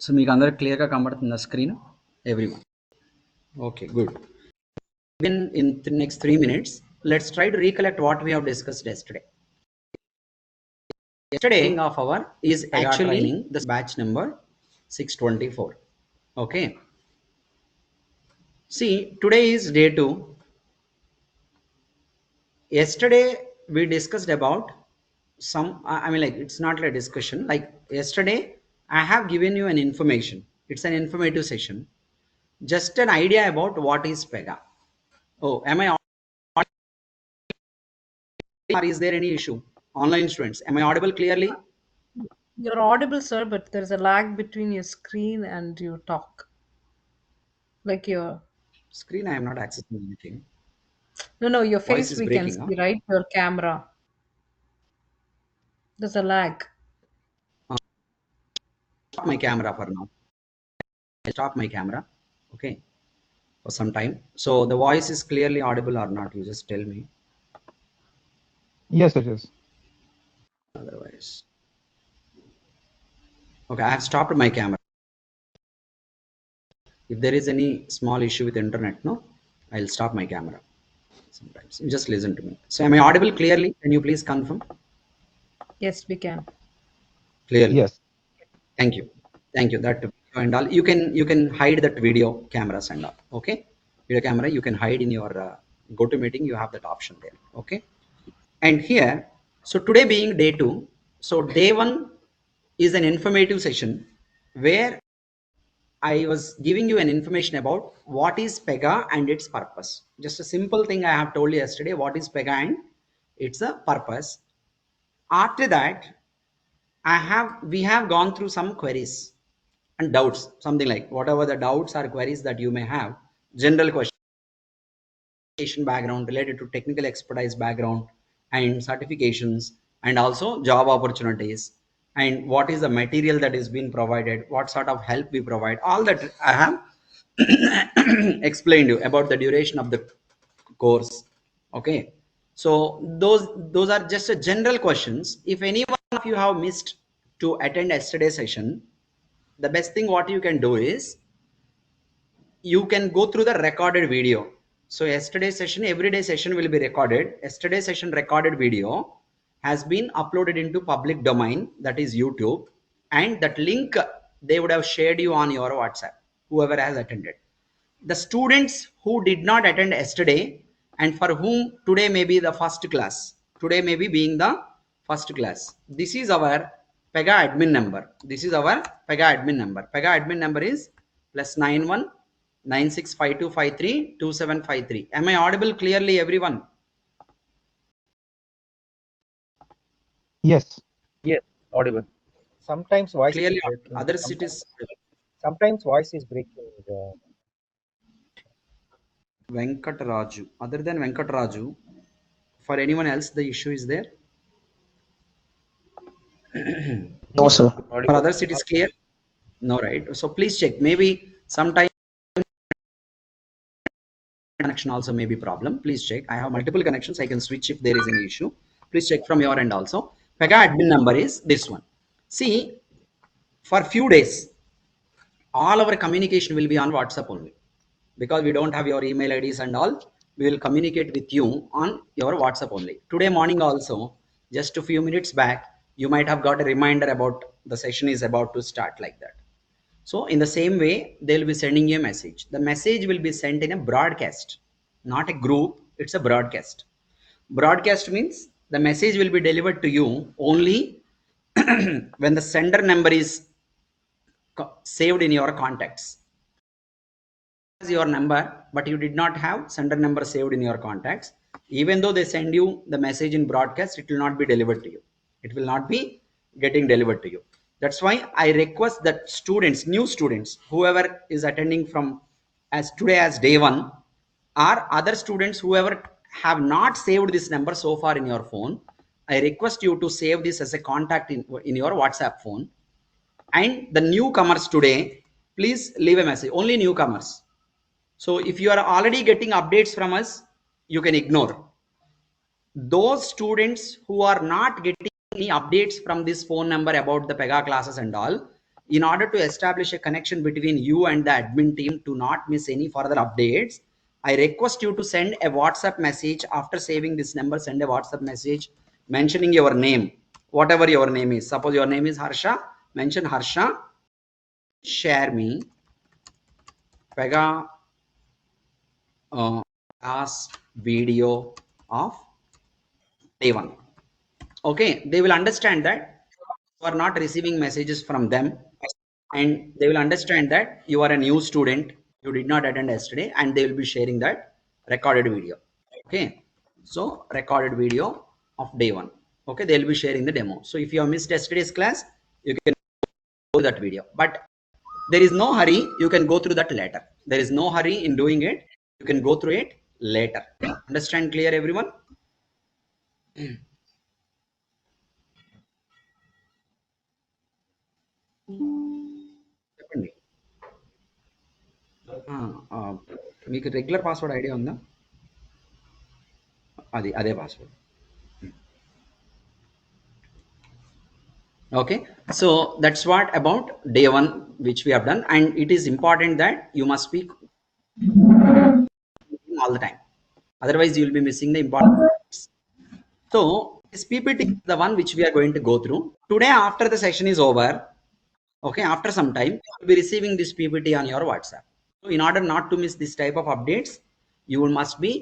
So మీకు అందరికి క్లియర్గా కనబడుతుంది screen everyone? Okay, good. In the next 3 minutes, let's try to recollect what we have discussed yesterday. Yesterday of our is actually the batch number 624. Okay. See, today is day 2. Yesterday we discussed about some, I mean, like, it's not like discussion. Like yesterday, I have given you an information. It's an informative session. Just an idea about what is PEGA. Oh, am I, or is there any issue? Online students, am I audible clearly? You're audible, sir, but there's a lag between your screen and your talk. Like your Screen, I am not accessing anything. no, your Voice face is we can breaking, huh? see, right? Your camera. There's a lag. Stop my camera for now. I'll stop my camera. Okay, for some time. So the voice is clearly audible or not, you just tell me. Yes, it is. Otherwise, okay, I have stopped my camera. If there is any small issue with internet, no, I'll stop my camera. Sometimes you just listen to me. So am I audible clearly? Can you please confirm Yes, we can. clearly? Yes. Thank you. Thank you. That video and all, you can hide that video cameras and all. Okay, video camera you can hide in your GoToMeeting. You have that option there. Okay. And here, so today being day 2, so day 1 is an informative session where I was giving you an information about what is PEGA and its purpose. Just a simple thing I have told you yesterday, what is PEGA and its a purpose. After that, we have gone through some queries and doubts, something like whatever the doubts or queries that you may have, general question background related to technical expertise background and certifications, and also job opportunities, and what is the material that is being provided, what sort of help we provide, all that I have explained you about the duration of the course. Okay, so those are just a general questions. If any one of you have missed to attend yesterday's session, the best thing what you can do is you can go through the recorded video. So yesterday's session, everyday session will be recorded. Yesterday's session recorded video has been uploaded into public domain, that is YouTube, and that link they would have shared you on your WhatsApp, whoever has attended. The students who did not attend yesterday and for whom today may be the first class, today may be being the first class, this is our PEGA admin number. This is our PEGA admin number. PEGA admin number is +91 9652532753. Am I audible clearly, everyone? Yes. Yes, audible. Sometimes voice Clearly, is breaking. other cities. Sometimes voice is breaking. Venkat Raju. Other than Venkat Raju, for anyone else, the issue is there? No, sir. For others, it is clear? No, right? So please check. Maybe sometime connection also may be problem. Please check. I have multiple connections. I can switch if there is any issue. Please check from your end also. PEGA admin number is this one. See, for few days, all our communication will be on WhatsApp only, because we don't have your email IDs and all. We will communicate with you on your WhatsApp only. Today morning also, just a few minutes back, you might have got a reminder about the session is about to start, like that. So in the same way, they will be sending you a message. The message will be sent in a broadcast, not a group. It's a broadcast. Broadcast means the message will be delivered to you only when the sender number is saved in your contacts. Your number, but you did not have sender number saved in your contacts, even though they send you the message in broadcast, it will not be delivered to you. It will not be getting delivered to you. That's why I request that students, new students, whoever is attending from as today as day 1, or other students whoever have not saved this number so far in your phone, I request you to save this as a contact in your WhatsApp phone. And the newcomers today, please leave a message. Only newcomers. So if you are already getting updates from us, you can ignore. Those students who are not getting any updates from this phone number about the PEGA classes and all, In order to establish a connection between you and the admin team to not miss any further updates, I request you to send a WhatsApp message. After saving this number, send a WhatsApp message mentioning your name, whatever your name is. Suppose your name is Harsha, mention Harsha, share me PEGA class video of day one. Okay, they will understand that you are not receiving messages from them, and they will understand that you are a new student, you did not attend yesterday, and they will be sharing that recorded video. Okay, so recorded video of day one. Okay, they will be sharing the demo. So if you have missed yesterday's class, you can go to that video, but there is no hurry, you can go through that later. There is no hurry in doing it, you can go through it later. Understand clear, everyone? చెప్పండి. ఆ, ఆ, మీకు regular password idea ఉందా? అదే password. Okay, so that's what about day one which we have done, and it is important that you must speak all the time, otherwise you will be missing the important parts. So this PPT is the one which we are going to go through today. After the session is over, okay, after some time you will be receiving this PPT on your WhatsApp. So in order not to miss this type of updates, you must be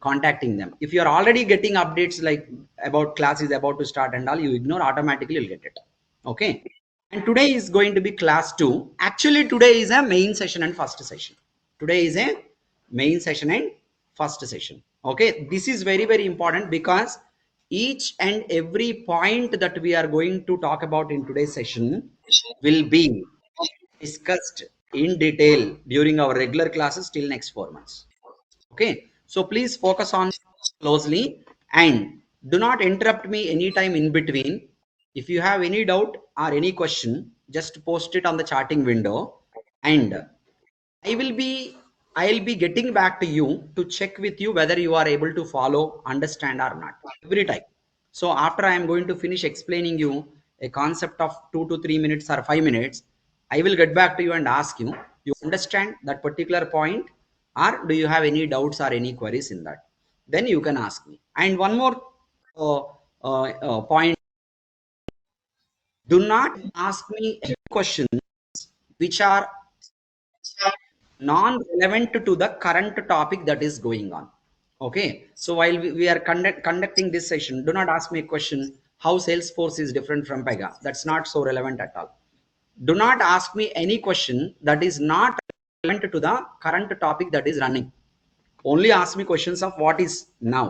contacting them. If you are already getting updates like about class is about to start and all, you ignore, automatically you'll get it. Okay, and today is going to be class 2. Actually today is a main session and first session. Today is a main session and first session. Okay, this is very very important because each and every point that we are going to talk about in today's session will be discussed in detail during our regular classes till next 4 months. Okay, so please focus on closely and do not interrupt me anytime in between. If you have any doubt or any question, just post it on the chatting window, and I will be I'll be getting back to you to check with you whether you are able to follow, understand or not every time. So after I am going to finish explaining you a concept of 2 to 3 minutes or 5 minutes, I will get back to you and ask you, you understand that particular point, or do you have any doubts or any queries in that? Then you can ask me. And one more point, do not ask me questions which are non-relevant to the current topic that is going on. Okay, so while we are conducting this session, do not ask me a question how Salesforce is different from PEGA. That's not so relevant at all. Do not ask me any question that is not relevant to the current topic that is running. Only ask me questions of what is now.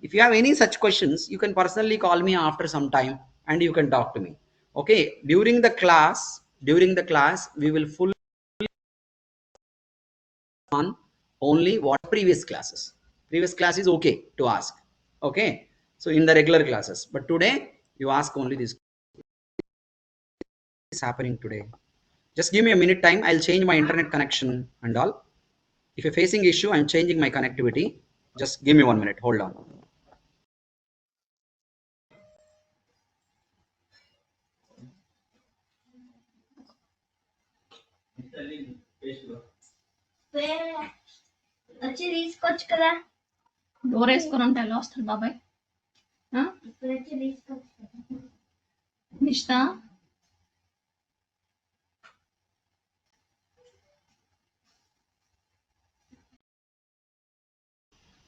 If you have any such questions, you can personally call me after some time and you can talk to me. Okay, during the class we will fully on only what previous class is okay to ask. Okay, so in the regular classes, but today you ask only this is happening today. Just give me a minute time, I'll change my internet connection and all. If you're facing issue, I'm changing my connectivity. Just give me 1 minute, hold on. వచ్చి తీసుకోవచ్చు కదా door వేసుకొని ఉంటే ఎలా వస్తాడు బాబాయ్ ఇప్పుడు వచ్చి తీసుకోవచ్చు నిష్ఠా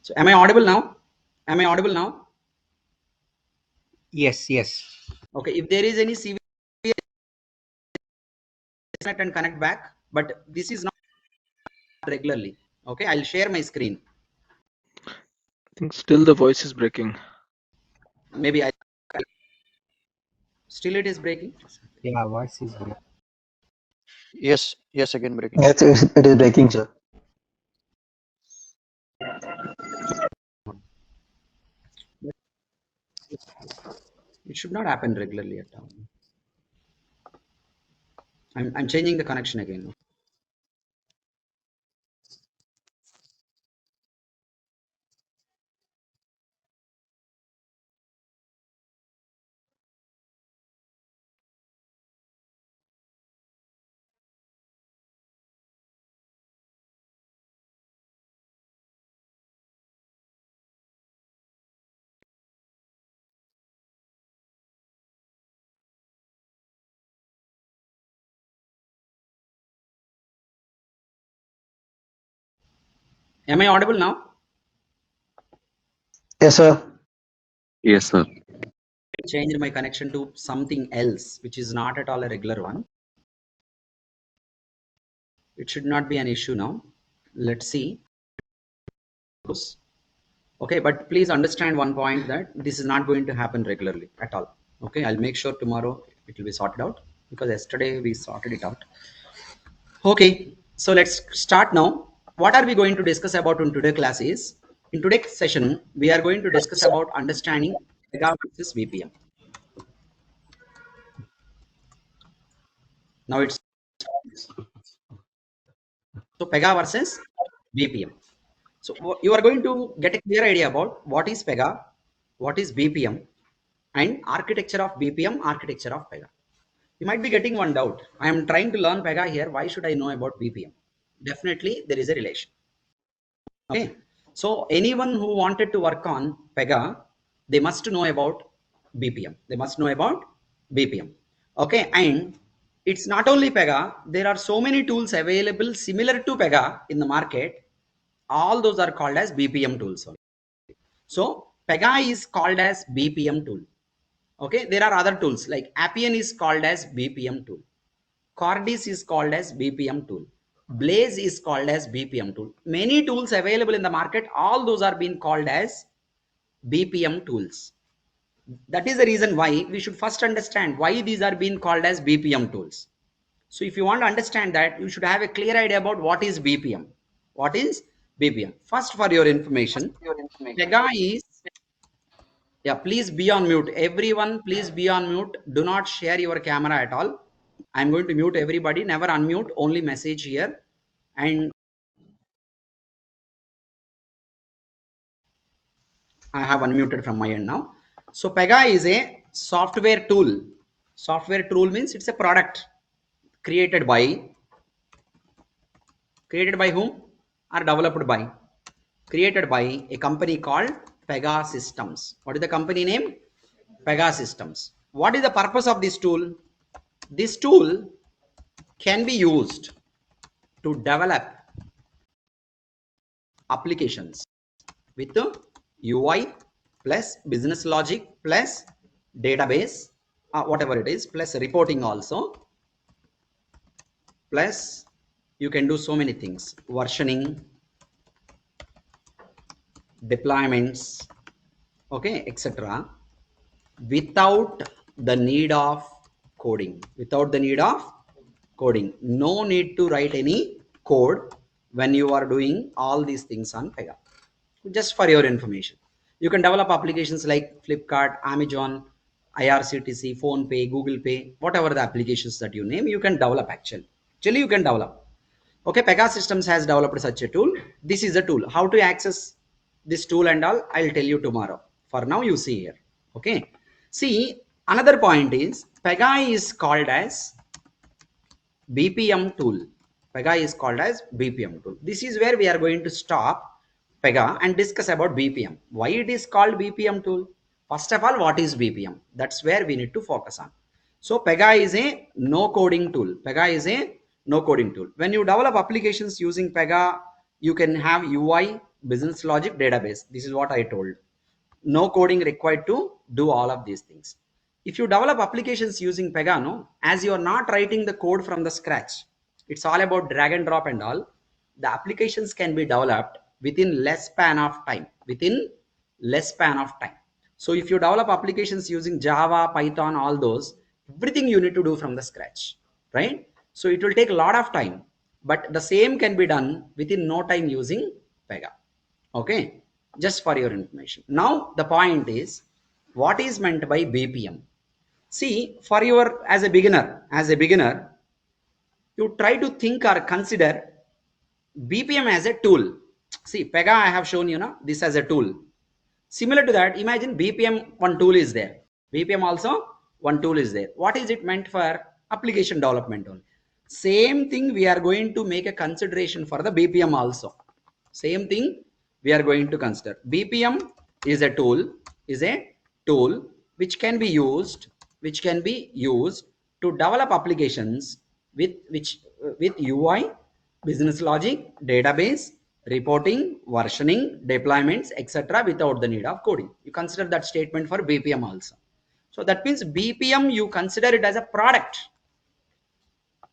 So am I audible now? Am I audible now? Yes, yes. Okay, if there is any severe disconnect and connect back, but this is not regularly. Okay, I'll share my screen. I think still the voice is breaking. Maybe I still it is breaking. Yeah, voice is great. Yes, again breaking. Yes, it is breaking, sir. It should not happen regularly at all. I'm changing the connection again. Am I audible now? Yes, sir. Yes, sir. Change my connection to something else, which is not at all a regular one. It should not be an issue now. Let's see. Okay, but please understand one point, that this is not going to happen regularly at all. Okay, I'll make sure tomorrow it will be sorted out, because yesterday we sorted it out. Okay, so let's start now. What are we going to discuss about in today's class is, in today's session, we are going to discuss about understanding PEGA versus BPM. Now it's so PEGA versus BPM. So you are going to get a clear idea about what is PEGA, what is BPM, and architecture of BPM, architecture of PEGA. You might be getting one doubt. I am trying to learn PEGA here. Why should I know about BPM? Definitely, there is a relation. Okay. So anyone who wanted to work on PEGA, they must know about BPM. They must know about BPM. Okay. And it's not only PEGA. There are so many tools available similar to PEGA in the market. All those are called as BPM tools. So PEGA is called as BPM tool. Okay. There are other tools like Appian is called as BPM tool. Cordis is called as BPM tool. Blaze is called as BPM tool. Many tools available in the market, all those are being called as BPM tools. That is the reason why we should first understand why these are being called as BPM tools. So if you want to understand that, you should have a clear idea about what is BPM. What is BPM? First, for your information, PEGA is, yeah, please be on mute. Everyone, please be on mute. Do not share your camera at all. I'm going to mute everybody. Never unmute, only message here. And I have unmuted from my end now. So PEGA is a software tool. Software tool means it's a product created by whom, or developed by? Created by a company called PEGA Systems. What is the company name? PEGA Systems. What is the purpose of this tool? This tool can be used to develop applications with the UI plus business logic plus database, whatever it is, plus reporting also, plus you can do so many things, versioning, deployments, okay, etc., without the need of coding. Without the need of coding. No need to write any code when you are doing all these things on PEGA. Just for your information, you can develop applications like Flipkart, Amazon, IRCTC, Phone Pay, Google Pay, whatever the applications that you name, you can develop. Actually you can develop. Okay, PEGA Systems has developed such a tool. This is a tool. How to access this tool and all, I'll tell you tomorrow. For now, you see here. Okay, see, another point is PEGA is called as BPM tool. PEGA is called as BPM tool. This is where we are going to stop PEGA and discuss about BPM. Why it is called BPM tool? First of all, what is BPM? That's where we need to focus on. So PEGA is a no coding tool. PEGA is a no coding tool. When you develop applications using PEGA, you can have UI, business logic, database. This is what I told. No coding required to do all of these things. If you develop applications using PEGA, no, as you are not writing the code from the scratch, it's all about drag and drop and all. The applications can be developed within less span of time. So if you develop applications using Java, Python, all those, everything you need to do from the scratch, right? So it will take a lot of time, but the same can be done within no time using PEGA. Okay, just for your information. Now the point is, what is meant by BPM? See, for your, as a beginner, you try to think or consider BPM as a tool. See, PEGA I have shown you now, this as a tool. Similar to that, imagine BPM one tool is there. BPM also one tool is there. What is it meant for? Application development only. Same thing we are going to make a consideration for the BPM also. Same thing we are going to consider. BPM is a tool which can be used to develop applications with UI, business logic, database, reporting, versioning, deployments, etc. without the need of coding. You consider that statement for BPM also. So that means BPM, you consider it as a product,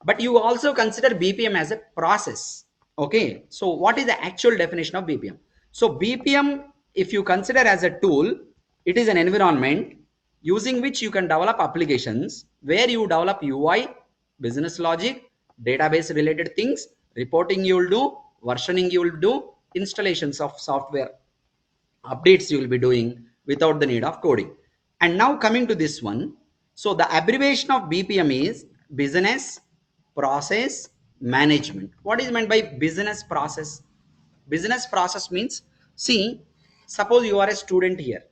but you also consider BPM as a process. Okay, so what is the actual definition of BPM? So BPM, if you consider as a tool, it is an environment using which you can develop applications, where you develop UI, business logic, database related things, reporting you will do, versioning you will do, installations of software updates you will be doing without the need of coding. And now coming to this one, so the abbreviation of BPM is business process management. What is meant by business process? Business process means, see, suppose you are a student here.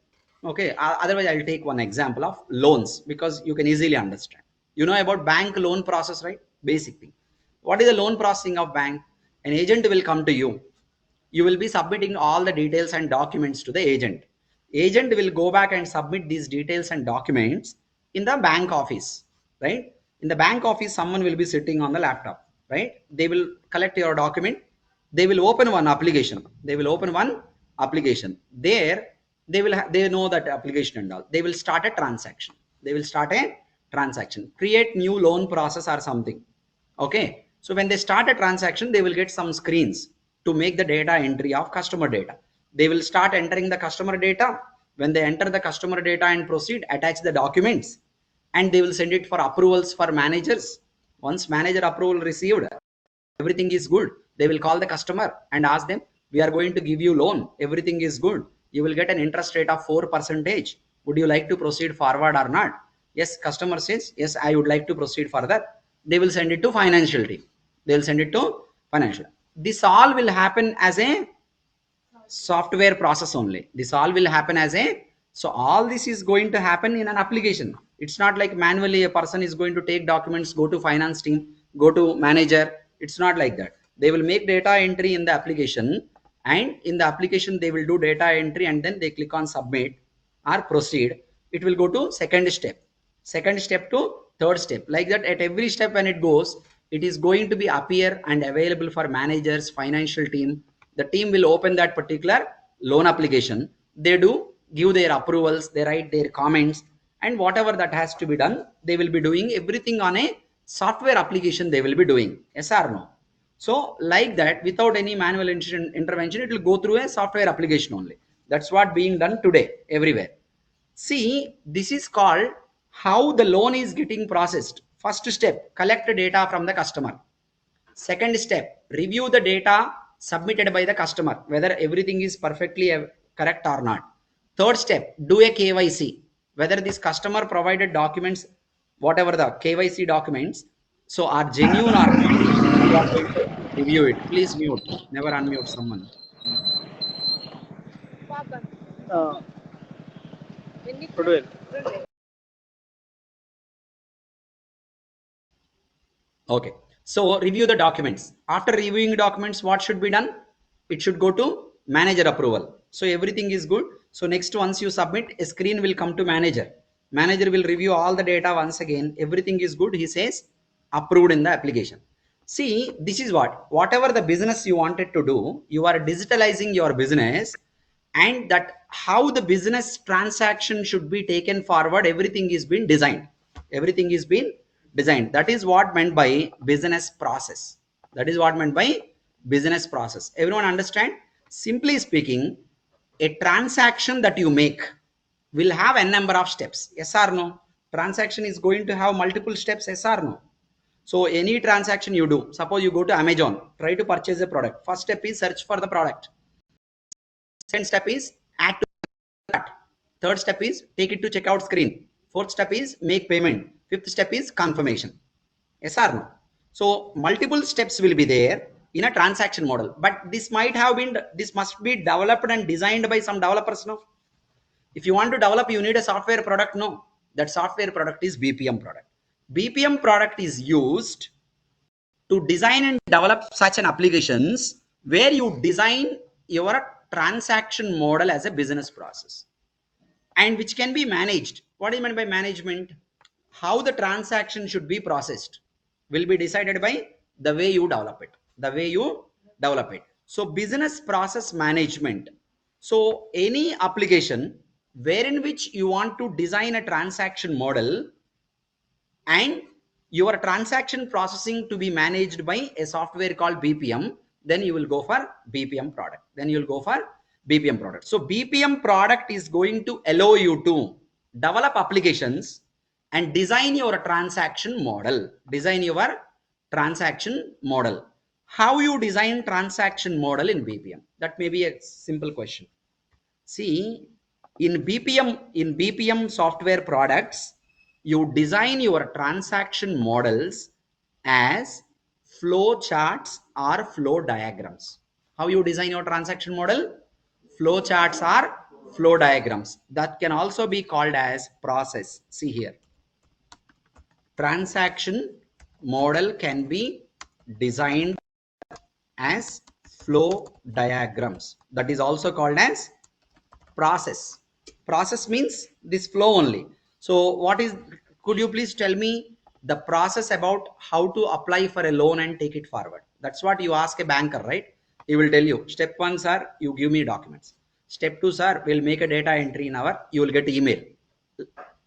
Okay, otherwise I'll take one example of loans because you can easily understand. You know about bank loan process, right? Basic thing. What is the loan processing of bank? An agent will come to you. You will be submitting all the details and documents to the agent. Agent will go back and submit these details and documents in the bank office, right? In the bank office, someone will be sitting on the laptop, right? They will collect your document. They will open one application. They will open one application. There, they know that application and all. They will start a transaction. They will start a transaction. Create new loan process or something. Okay, so when they start a transaction, they will get some screens to make the data entry of customer data. They will start entering the customer data. When they enter the customer data and proceed, attach the documents, and they will send it for approvals for managers. Once manager approval received, everything is good, they will call the customer and ask them, we are going to give you loan, everything is good, you will get an interest rate of 4%. Would you like to proceed forward or not? Yes, customer says, yes, I would like to proceed further. They will send it to financial team. They will send it to financial. This all will happen as a software process only. This all will happen as a, so all this is going to happen in an application. It's not like manually a person is going to take documents, go to finance team, go to manager. It's not like that. They will make data entry in the application, and in the application they will do data entry, and then they click on submit or proceed. It will go to second step to third step, like that. At every step when it goes, it is going to be appear and available for managers, financial team. The team will open that particular loan application. They do give their approvals, they write their comments, and whatever that has to be done, they will be doing everything on a software application. They will be doing, yes or no? So like that, without any manual intervention, it will go through a software application only. That's what being done today everywhere. See, this is called how the loan is getting processed. First step, collect data from the customer. Second step, review the data submitted by the customer, whether everything is perfectly correct or not. Third step, do a KYC, whether this customer provided documents, whatever the KYC documents, so are genuine or not. You are going to review it. Please mute, never unmute someone. Okay, so review the documents. After reviewing documents, what should be done? It should go to manager approval. So everything is good. So next, once you submit, a screen will come to manager. Manager will review all the data once again. Everything is good. He says approved in the application. See, this is whatever the business you wanted to do, you are digitalizing your business, and that how the business transaction should be taken forward, everything is been designed. Everything is been designed. That is what meant by business process. That is what meant by business process. Everyone understand? Simply speaking, a transaction that you make will have n number of steps, yes or no? Transaction is going to have multiple steps, yes or no? So any transaction you do, suppose you go to Amazon, try to purchase a product. First step is search for the product. Second step is add to cart. Third step is take it to checkout screen. Fourth step is make payment. Fifth step is confirmation. Yes or no? So multiple steps will be there in a transaction model, but this must be developed and designed by some developers. No, if you want to develop, you need a software product. No, that software product is BPM product. BPM product is used to design and develop such an applications where you design your transaction model as a business process, and which can be managed. What is meant by management? How the transaction should be processed will be decided by the way you develop it. The way you develop it. So business process management. So any application wherein which you want to design a transaction model and your transaction processing to be managed by a software called BPM, then you will go for BPM product. So BPM product is going to allow you to develop applications and design your transaction model. How you design transaction model in BPM? That may be a simple question. See, in BPM software products, you design your transaction models as flow charts or flow diagrams. How you design your transaction model? Flow charts or flow diagrams. That can also be called as process. See here. Transaction model can be designed as flow diagrams. That is also called as process means this flow only. So could you please tell me the process about how to apply for a loan and take it forward? That's what you ask a banker, right? He will tell you, step 1 sir, you give me documents. Step 2 sir, we'll make a data entry in our, you will get email,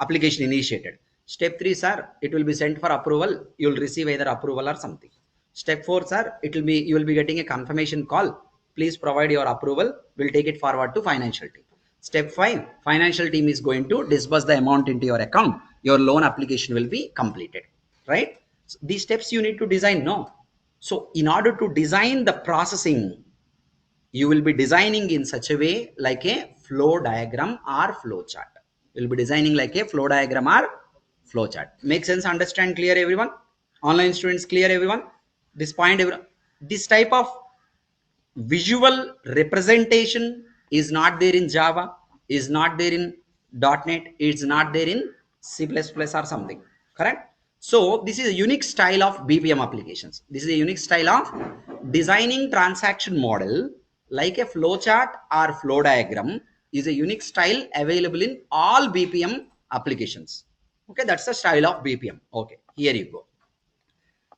application initiated. Step 3 sir, it will be sent for approval, you will receive either approval or something. Step 4 sir, you will be getting a confirmation call, please provide your approval, we'll take it forward to financial team. Step 5, financial team is going to disburse the amount into your account, your loan application will be completed, right? So these steps you need to design, no? So in order to design the processing, you will be designing in such a way like a flow diagram or flow chart. You will be designing like a flow diagram or flow chart. Make sense? Understand? Clear everyone? Online students, clear everyone? This point, this type of visual representation is not there in Java, is not there in .NET, it's not there in C++ or something, correct? So this is a unique style of BPM applications. This is a unique style of designing transaction model like a flowchart or flow diagram is a unique style available in all BPM applications. Okay, that's the style of BPM. Okay, here you go.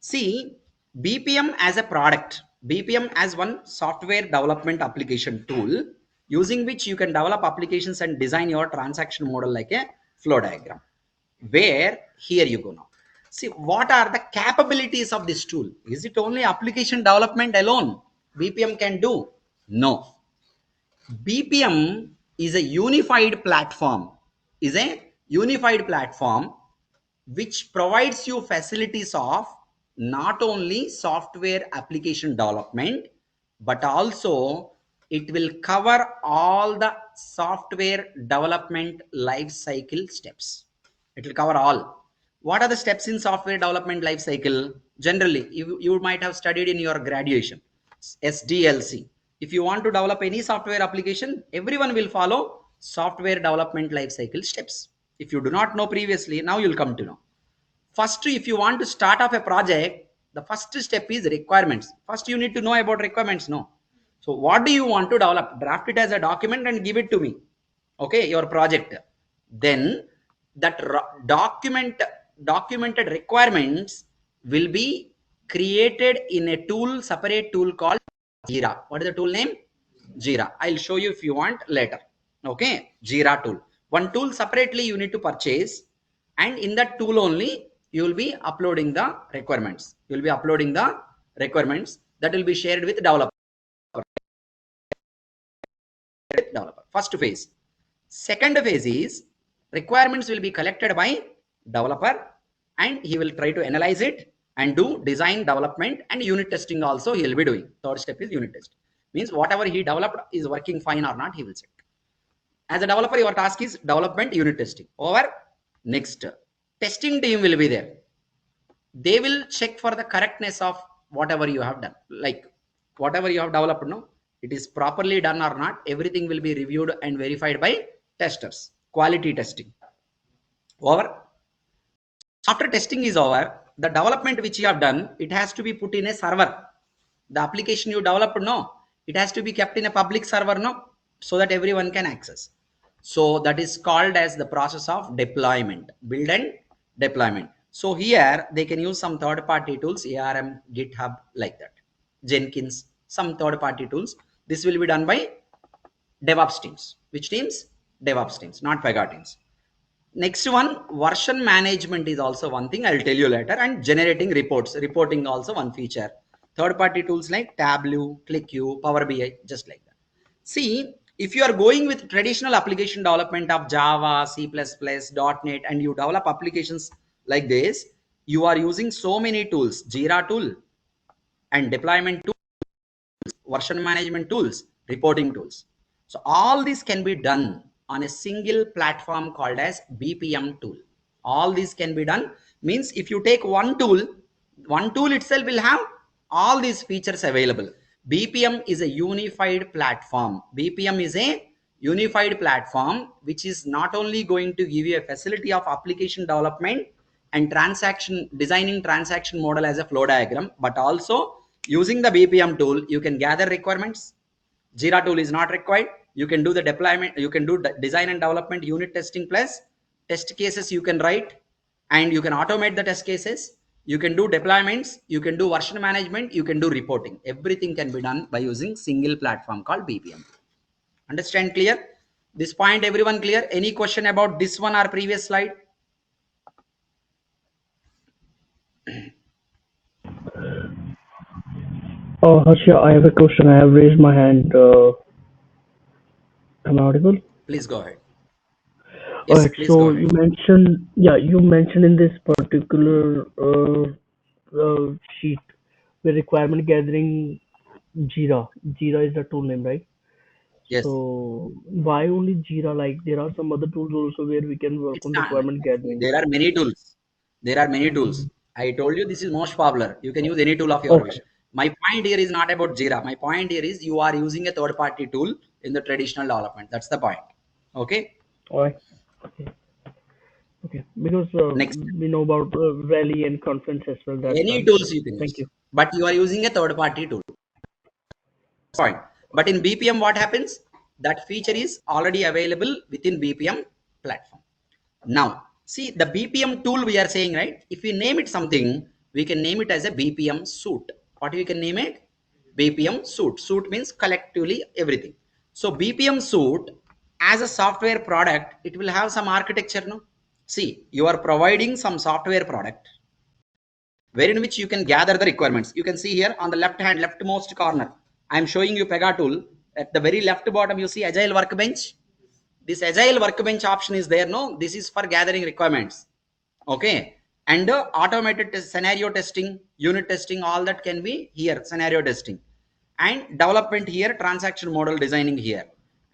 See, BPM as a product, BPM as one software development application tool using which you can develop applications and design your transaction model like a flow diagram. Where here you go now. See, what are the capabilities of this tool? Is it only application development alone BPM can do? No. BPM is a unified platform, which provides you facilities of not only software application development, but also it will cover all the software development life cycle steps. It will cover all. What are the steps in software development life cycle? Generally, you might have studied in your graduation, SDLC. If you want to develop any software application, everyone will follow software development life cycle steps. If you do not know previously, now you'll come to know. First, if you want to start off a project, the first step is requirements. First, you need to know about requirements, no? So what do you want to develop? Draft it as a document and give it to me. Okay, your project. Then that documented requirements will be created in a tool, separate tool called Jira. What is the tool name? Jira. I'll show you if you want later. Okay, Jira tool. One tool separately you need to purchase, and in that tool only you will be uploading the requirements. You will be uploading the requirements that will be shared with developer. First phase. Second phase is requirements will be collected by developer and he will try to analyze it and do design development and unit testing also he will be doing. Third step is unit test. Means whatever he developed is working fine or not, he will check. As a developer, your task is development, unit testing. Over. Next, testing team will be there. They will check for the correctness of whatever you have done. Like whatever you have developed, no, it is properly done or not. Everything will be reviewed and verified by testers. Quality testing. Over. After testing is over, the development which you have done, it has to be put in a server. The application you developed, no, it has to be kept in a public server, no, so that everyone can access. So that is called as the process of deployment, build and deployment. So here they can use some third-party tools, ARM, GitHub, like that, Jenkins, some third-party tools. This will be done by DevOps teams. Which teams? DevOps teams, not PEGA teams. Next one, version management is also one thing. I'll tell you later. And generating reports. Reporting also one feature. Third-party tools like Tableau, ClickView, Power BI, just like that. See, if you are going with traditional application development of Java, C++, .NET, and you develop applications like this, you are using so many tools, Jira tool and deployment tool, version management tools, reporting tools. So all this can be done on a single platform called as BPM tool. All this can be done means if you take one tool itself will have all these features available. BPM is a unified platform. BPM is a unified platform which is not only going to give you a facility of application development and transaction designing transaction model as a flow diagram, but also using the BPM tool, you can gather requirements. Jira tool is not required. You can do the deployment, you can do the design and development, unit testing plus test cases you can write, and you can automate the test cases. You can do deployments, you can do version management, you can do reporting. Everything can be done by using single platform called BPM. Understand clear? This point everyone clear? Any question about this one or previous slide? Harsha, I have a question. I have raised my hand. Am I audible? Please go ahead. All Yes, right. please go So ahead. you mentioned in this particular sheet the requirement gathering Jira. Jira is the tool name, right? Yes. So why only Jira? Like there are some other tools also where we can work It's on not. requirement gathering. There are many tools. There are many tools. Mhm. I told you this is most popular. You can use any tool of your wish. Okay. My point here is not about Jira. My point here is you are using a third party tool in the traditional development. That's the point. Okay. All right. Okay. Okay. Because Next, we know about rally and conference as well. That's any why. tools you can Thank use, you. but you are using a third party tool. Point. But in BPM, what happens? That feature is already available within BPM platform. Now, see the BPM tool we are saying, right? If we name it something, we can name it as a BPM suite. What we can name it? BPM suite. Suite means collectively everything. So BPM suite as a software product, it will have some architecture, no? See, you are providing some software product wherein which you can gather the requirements. You can see here on the left hand, leftmost corner, I am showing you PEGA tool. At the very left bottom, you see Agile Workbench. This Agile Workbench option is there. No, this is for gathering requirements. Okay. And automated scenario testing, unit testing, all that can be here, scenario testing. And development here, transaction model designing here.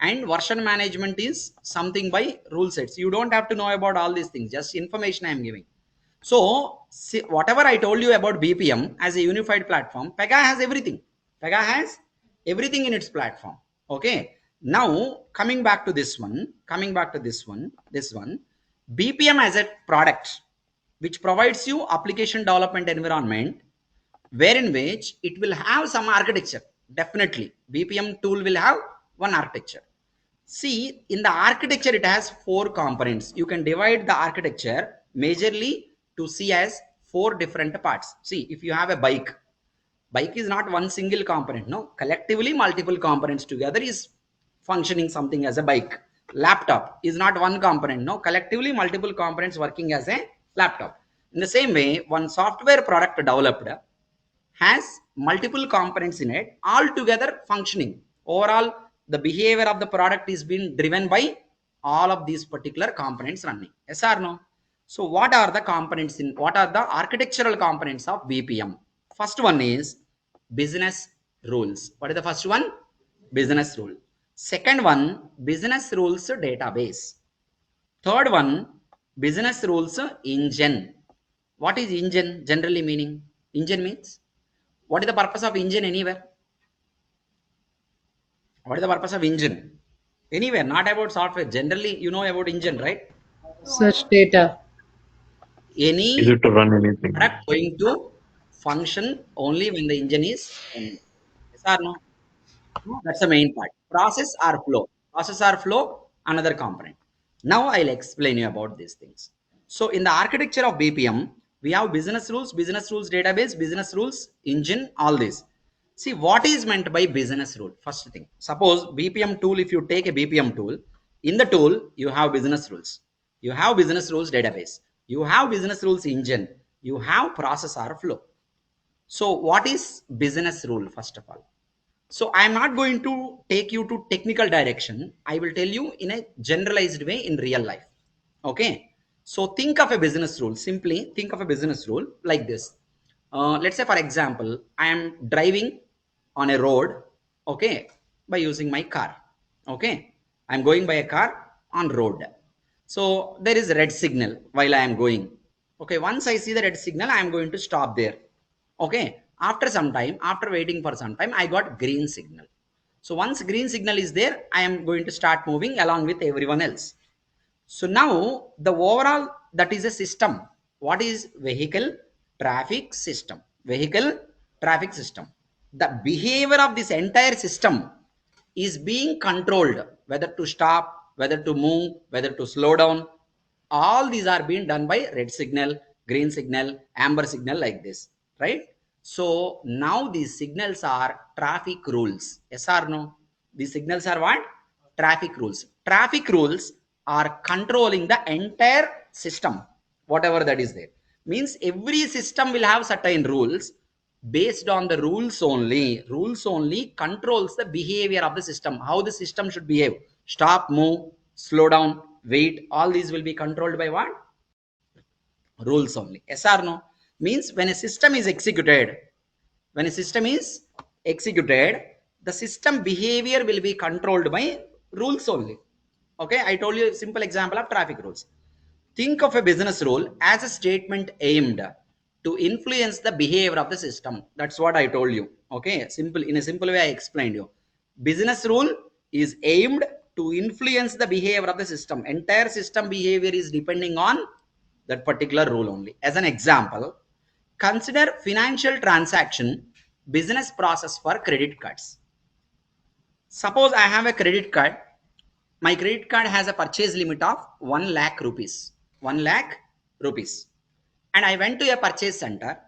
And version management is something by rule sets. You don't have to know about all these things, just information I am giving. So, see, whatever I told you about BPM as a unified platform, PEGA has everything. PEGA has everything in its platform. Okay. Now, this one, BPM as a product, which provides you application development environment, wherein which it will have some architecture. Definitely, BPM tool will have one architecture. See, in the architecture, it has four components. You can divide the architecture majorly to see as four different parts. See, if you have a bike is not one single component. No, collectively multiple components together is functioning something as a bike. Laptop is not one component. No, collectively multiple components working as a laptop. In the same way, one software product developed has multiple components in it, all together functioning. Overall, the behavior of the product is being driven by all of these particular components running. Yes or no? So what are the components in, what are the architectural components of BPM? First one is business rules. What is the first one? Business rule. Second one, business rules database. Third one, business rules engine. What is engine generally meaning? Engine means, what is the purpose of engine anywhere? What is the purpose of engine anywhere? Not about software. Generally, you know about engine, right? Search data. Is Any it to run anything? product going to function only when the engine is running. Yes or no? That's the main part. Process or flow. Process or flow, another component. Now I'll explain you about these things. So in the architecture of BPM, we have business rules database, business rules engine, all this. See, what is meant by business rule? First thing, suppose BPM tool, if you take a BPM tool, in the tool, you have business rules. You have business rules database. You have business rules engine. You have process or flow. So what is business rule, first of all? So I am not going to take you to technical direction. I will tell you in a generalized way in real life. Okay. So think of a business rule. Simply think of a business rule like this. Let's say, for example, I am driving on a road. Okay. By using my car. Okay. I am going by a car on road. So there is a red signal while I am going. Okay. Once I see the red signal, I am going to stop there. Okay. After some time, after waiting for some time, I got green signal. So once green signal is there, I am going to start moving along with everyone else. So now the overall, that is a system. What is vehicle traffic system? Vehicle traffic system. The behavior of this entire system is being controlled, whether to stop, whether to move, whether to slow down. All these are being done by red signal, green signal, amber signal, like this, right? So now these signals are traffic rules. Yes or no? These signals are what? Traffic rules. Traffic rules are controlling the entire system, whatever that is there. Means every system will have certain rules. Based on the rules only controls the behavior of the system, how the system should behave. Stop, move, slow down, wait, all these will be controlled by what? Rules only. Yes or no? Means when a system is executed, when a system is executed, the system behavior will be controlled by rules only. Okay, I told you a simple example of traffic rules. Think of a business rule as a statement aimed to influence the behavior of the system. That's what I told you. Okay, simple, in a simple way I explained you. Business rule is aimed to influence the behavior of the system. Entire system behavior is depending on that particular rule only. As an example, consider financial transaction business process for credit cards. Suppose I have a credit card. My credit card has a purchase limit of 1 lakh rupees. 1 lakh rupees. And I went to a purchase center.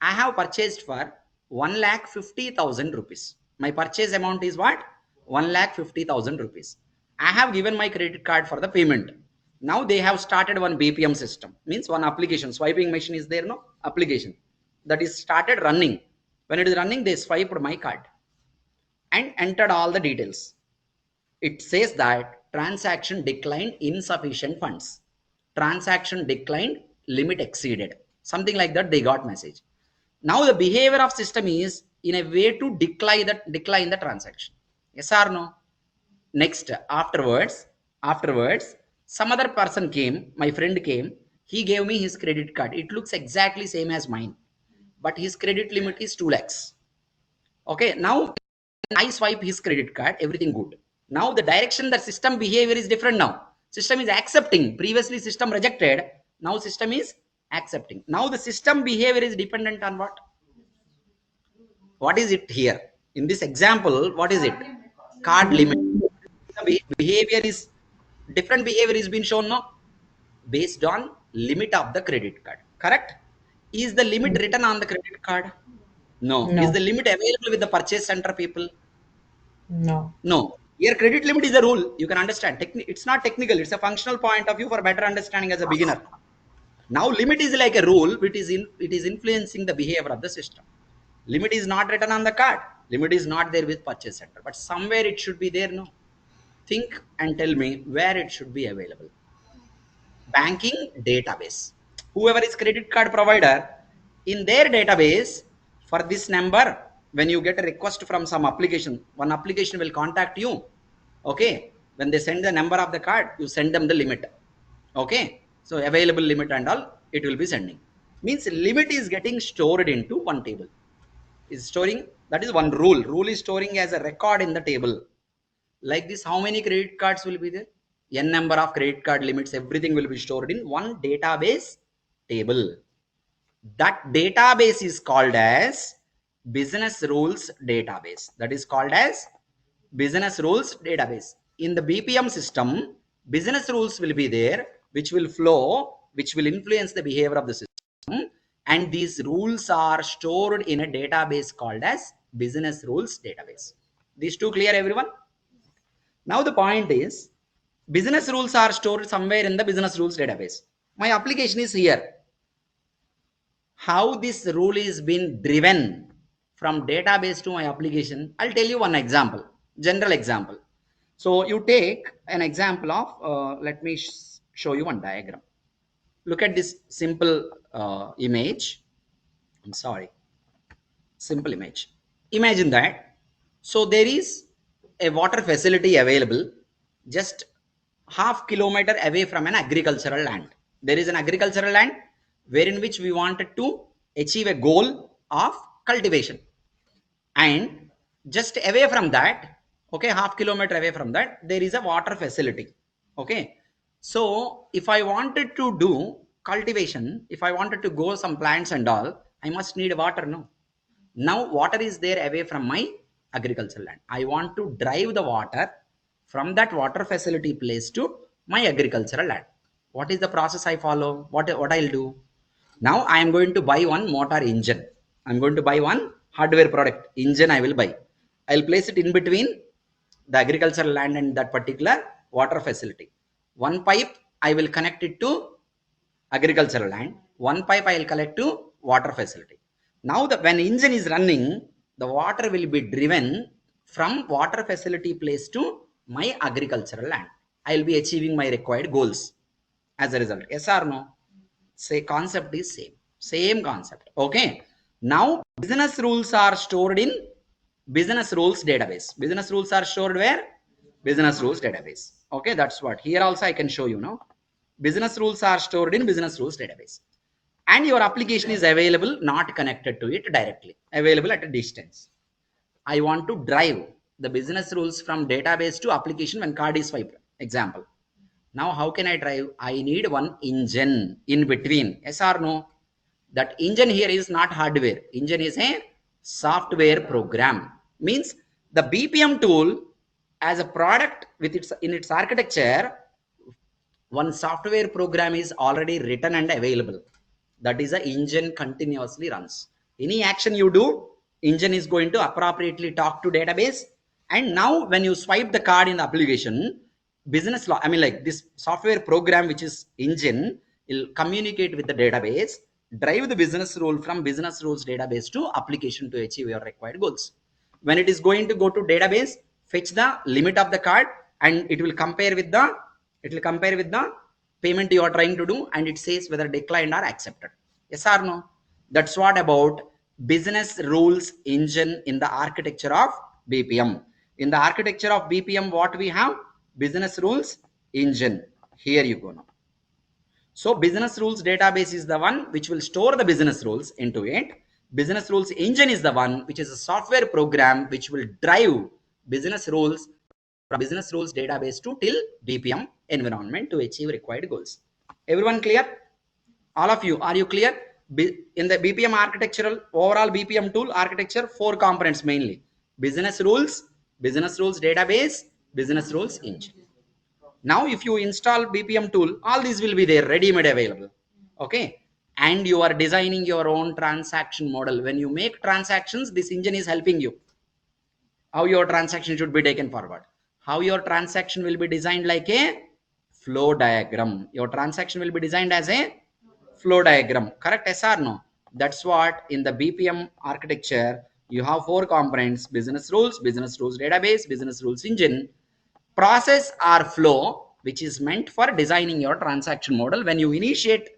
I have purchased for 1 lakh 50,000 rupees. My purchase amount is what? 1 lakh 50,000 rupees. I have given my credit card for the payment. Now they have started one BPM system. Means one application. Swiping machine is there, no? Application. That is started running. When it is running, they swiped my card and entered all the details. It says that transaction declined, insufficient funds. Transaction declined, limit exceeded. Something like that, they got message. Now the behavior of system is in a way to decline the transaction. Yes or no? Next, afterwards, some other person came, my friend came, he gave me his credit card. It looks exactly same as mine, but his credit limit is 2 lakhs. Okay, now I swipe his credit card, everything good. Now the direction, the system behavior is different now. System is accepting. Previously system rejected. Now system is accepting. Now the system behavior is dependent on what? What is it here? In this example, what is it? Card limit. The behavior is, different behavior is being shown now based on limit of the credit card. Correct? Is the limit written on the credit card? No. Is No. the limit available with the purchase center people? No. No. Here credit limit is a rule. You can understand. It's not technical. It's a functional point of view for better understanding as a beginner. Now limit is like a rule which is it is influencing the behavior of the system. Limit is not written on the card. Limit is not there with purchase center. But somewhere it should be there. No. Think and tell me where it should be available. Banking database. Whoever is credit card provider, in their database, for this number, when you get a request from some application, one application will contact you. Okay, when they send the number of the card, you send them the limit. Okay, so available limit and all, it will be sending. Means limit is getting stored into one table. Is storing, that is one rule. Rule is storing as a record in the table. Like this, how many credit cards will be there? N number of credit card limits, everything will be stored in one database table. That database is called as business rules database. That is called as business rules database. In the BPM system, business rules will be there, which will flow, which will influence the behavior of the system. And these rules are stored in a database called as business rules database. These two clear, everyone? Now the point is, business rules are stored somewhere in the business rules database. My application is here. How this rule is been driven from database to my application, I'll tell you one example, general example. So you take an example of, let me show you one diagram. Look at this simple image. I'm sorry, simple image. Imagine that. So there is a water facility available just half-kilometer away from an agricultural land. There is an agricultural land wherein which we wanted to achieve a goal of cultivation. And just away from that, okay, half-kilometer away from that, there is a water facility. Okay. So if I wanted to do cultivation, if I wanted to grow some plants and all, I must need water, no? Now water is there away from my agricultural land. I want to drive the water from that water facility place to my agricultural land. What is the process I follow? What I'll do? Now I am going to buy one motor engine. I'm going to buy one hardware product engine. I will buy. I'll place it in between the agricultural land and that particular water facility. One pipe I will connect it to agricultural land. One pipe I will collect to water facility. Now when engine is running, the water will be driven from water facility place to my agricultural land. I will be achieving my required goals as a result. Yes or no? Say concept is same concept. Okay. Now business rules are stored in business rules database. Business rules are stored where? Business rules database. Okay, that's what here also I can show you now. Business rules are stored in business rules database, and your application is available not connected to it directly, available at a distance. I want to drive the business rules from database to application when card is swiped. Example. Now how can I drive? I need one engine in between. Yes or no? That engine here is not hardware. Engine is a software program. Means the BPM tool as a product with its in its architecture, one software program is already written and available. That is the engine continuously runs. Any action you do, engine is going to appropriately talk to database. And now when you swipe the card in the application, business law, I mean like this software program, which is engine, will communicate with the database, drive the business rule from business rules database to application to achieve your required goals. When it is going to go to database, fetch the limit of the card, and it will compare with the payment you are trying to do, and it says whether declined or accepted. Yes or no? That's what about business rules engine in the architecture of BPM. In the architecture of BPM, what we have? Business rules engine. Here you go now. So business rules database is the one which will store the business rules into it. Business rules engine is the one which is a software program which will drive business rules from business rules database to till BPM environment to achieve required goals. Everyone clear? All of you, are you clear? In the BPM architectural, overall BPM tool architecture, 4 components mainly: business rules database, business rules engine. Now if you install BPM tool, all these will be there, ready-made available. Okay. And you are designing your own transaction model. When you make transactions, this engine is helping you. How your transaction should be taken forward. How your transaction will be designed like a flow diagram. Your transaction will be designed as a flow diagram. Correct? Yes or no? That's what in the BPM architecture, you have 4 components: business rules database, business rules engine, process or flow, which is meant for designing your transaction model. When you initiate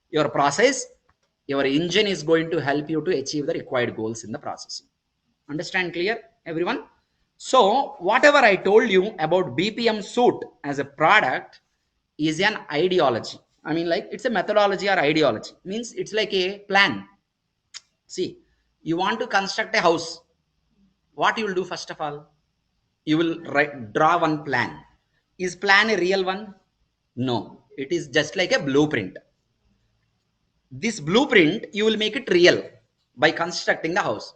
your process, your engine is going to help you to achieve the required goals in the processing. Understand clear, everyone? So whatever I told you about BPM suite as a product is an ideology. I mean, like, it's a methodology or ideology. Means it's like a plan. See, you want to construct a house. What you will do first of all? You will draw one plan. Is plan a real one? No, it is just like a blueprint. This blueprint, you will make it real by constructing the house.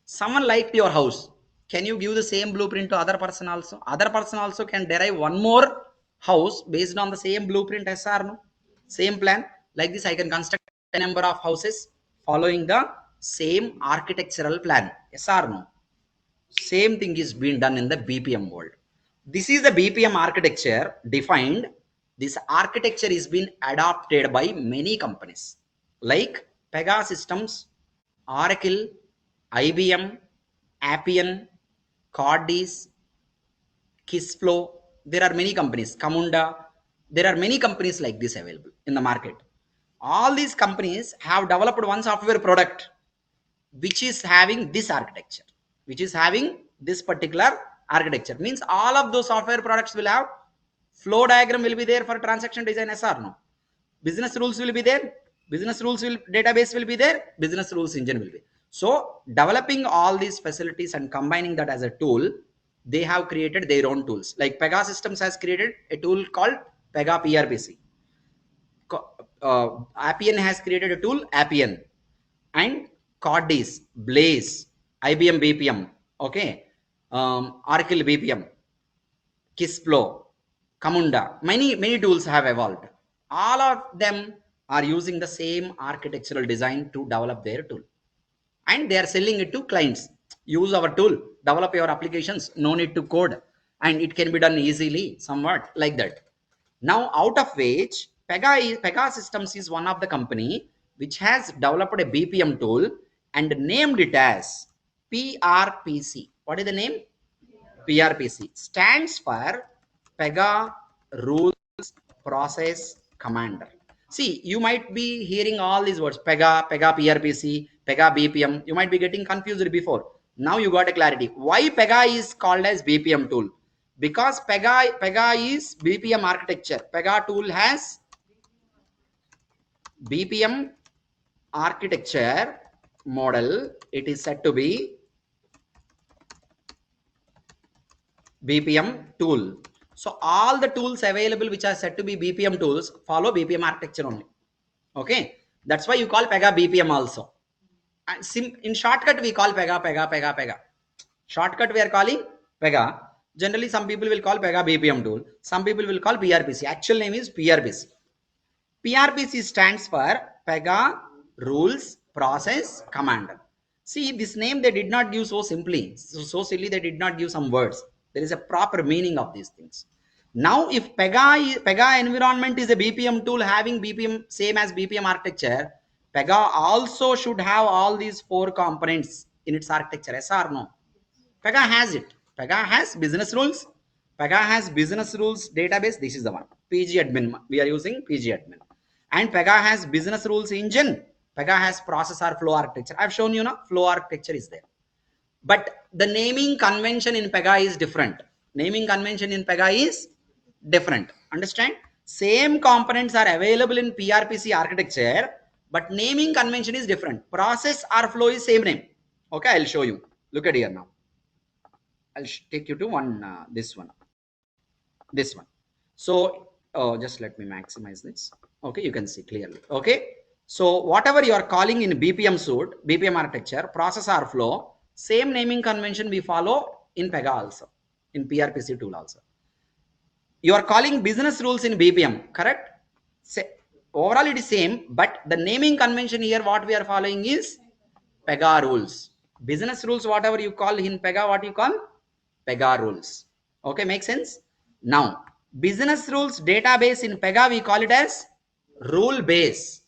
Someone liked your house. Can you give the same blueprint to other person also? Other person also can derive one more house based on the same blueprint, yes or no? Same plan. Like this, I can construct a number of houses following the same architectural plan, yes or no? Same thing is being done in the BPM world. This is the BPM architecture defined. This architecture is being adopted by many companies like PEGA Systems, Oracle, IBM, Appian, Cordis, Kissflow. There are many companies, Camunda. There are many companies like this available in the market. All these companies have developed one software product which is having this architecture, which is having this particular architecture. Means all of those software products will have flow diagram will be there for transaction design, yes or no? Business rules will be there, business rules will database will be there, business rules engine will be. So developing all these facilities and combining that as a tool, they have created their own tools. Like PEGA Systems has created a tool called PEGA PRPC. Appian has created a tool, Appian, and Cordis, Blaze, IBM BPM, okay, Oracle BPM, Kissflow, Camunda. Many tools have evolved. All of them are using the same architectural design to develop their tool, and they are selling it to clients. Use our tool, develop your applications, no need to code, and it can be done easily, somewhat like that. Now, out of which PEGA Systems is one of the company which has developed a BPM tool and named it as PRPC. What is the name? PRPC stands for PEGA Rules Process Commander. See, you might be hearing all these words, PEGA PRPC, PEGA BPM. You might be getting confused before. Now you got a clarity. Why PEGA is called as BPM tool? Because PEGA is BPM architecture. PEGA tool has BPM architecture model. It is said to be BPM tool. So all the tools available which are said to be BPM tools follow BPM architecture only. Okay, that's why you call PEGA BPM also. And in shortcut we call PEGA. Shortcut we are calling PEGA. Generally some people will call PEGA BPM tool. Some people will call PRPC. Actual name is PRPC. PRPC stands for PEGA Rules Process Commander. See, this name they did not give so simply, so silly. They did not give some words. There is a proper meaning of these things. Now, if PEGA environment is a BPM tool having BPM same as BPM architecture, PEGA also should have all these 4 components in its architecture. Yes or no? PEGA has it. PEGA has business rules. PEGA has business rules database. This is the one. PG admin. We are using PG admin. And PEGA has business rules engine. PEGA has processor flow architecture. I've shown you now. Flow architecture is there. But the naming convention in PEGA is different. Naming convention in PEGA is different. Understand? Same components are available in PRPC architecture, but naming convention is different. Process or flow is same name. Okay, I'll show you. Look at here now. I'll take you to this one. So just let me maximize this. Okay, you can see clearly. Okay, so whatever you are calling in BPM suite, BPM architecture, process or flow, same naming convention we follow in PEGA also, in PRPC tool also. You are calling business rules in BPM, correct? Overall it is same, but the naming convention here what we are following is PEGA rules. Business rules, whatever you call in PEGA, what you call? PEGA rules. Okay, makes sense? Now, business rules database in PEGA, we call it as rule base.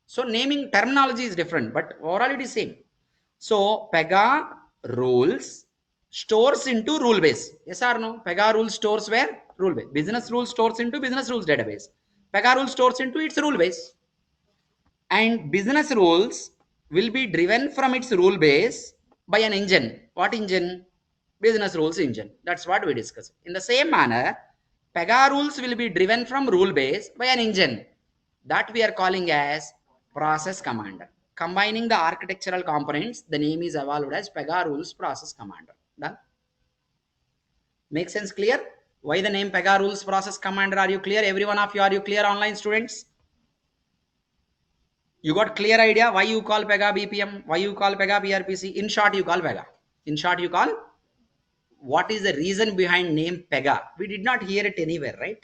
So naming terminology is different, but overall it is same. So PEGA rules stores into rule base. Yes or no? PEGA rules stores where? Rule base. Business rules stores into business rules database. PEGA rules stores into its rule base. And business rules will be driven from its rule base by an engine. What engine? Business rules engine. That's what we discussed. In the same manner, PEGA rules will be driven from rule base by an engine that we are calling as process commander. Combining the architectural components, the name is evolved as PEGA rules process commander. Done? Make sense? Clear? Why the name PEGA rules process commander? Are you clear? Every one of you, are you clear, online students? You got clear idea why you call PEGA BPM, why you call PEGA PRPC? In short, you call PEGA. In short, you call. What is the reason behind name PEGA? We did not hear it anywhere, right?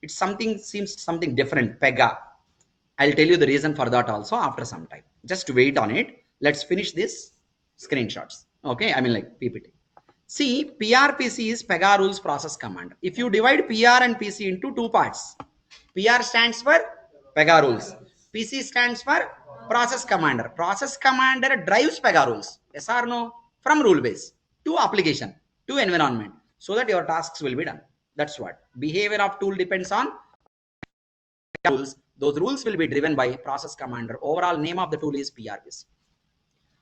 It's something, seems something different, PEGA. I'll tell you the reason for that also after some time. Just wait on it. Let's finish this screenshots. Okay, I mean like PPT. See, PRPC is PEGA rules process command. If you divide PR and PC into two parts, PR stands for PEGA rules. PC stands for process commander. Process commander drives PEGA rules. Yes or no? From rule base to application to environment so that your tasks will be done. That's what. Behavior of tool depends on rules. Those rules will be driven by process commander. Overall name of the tool is PRPC.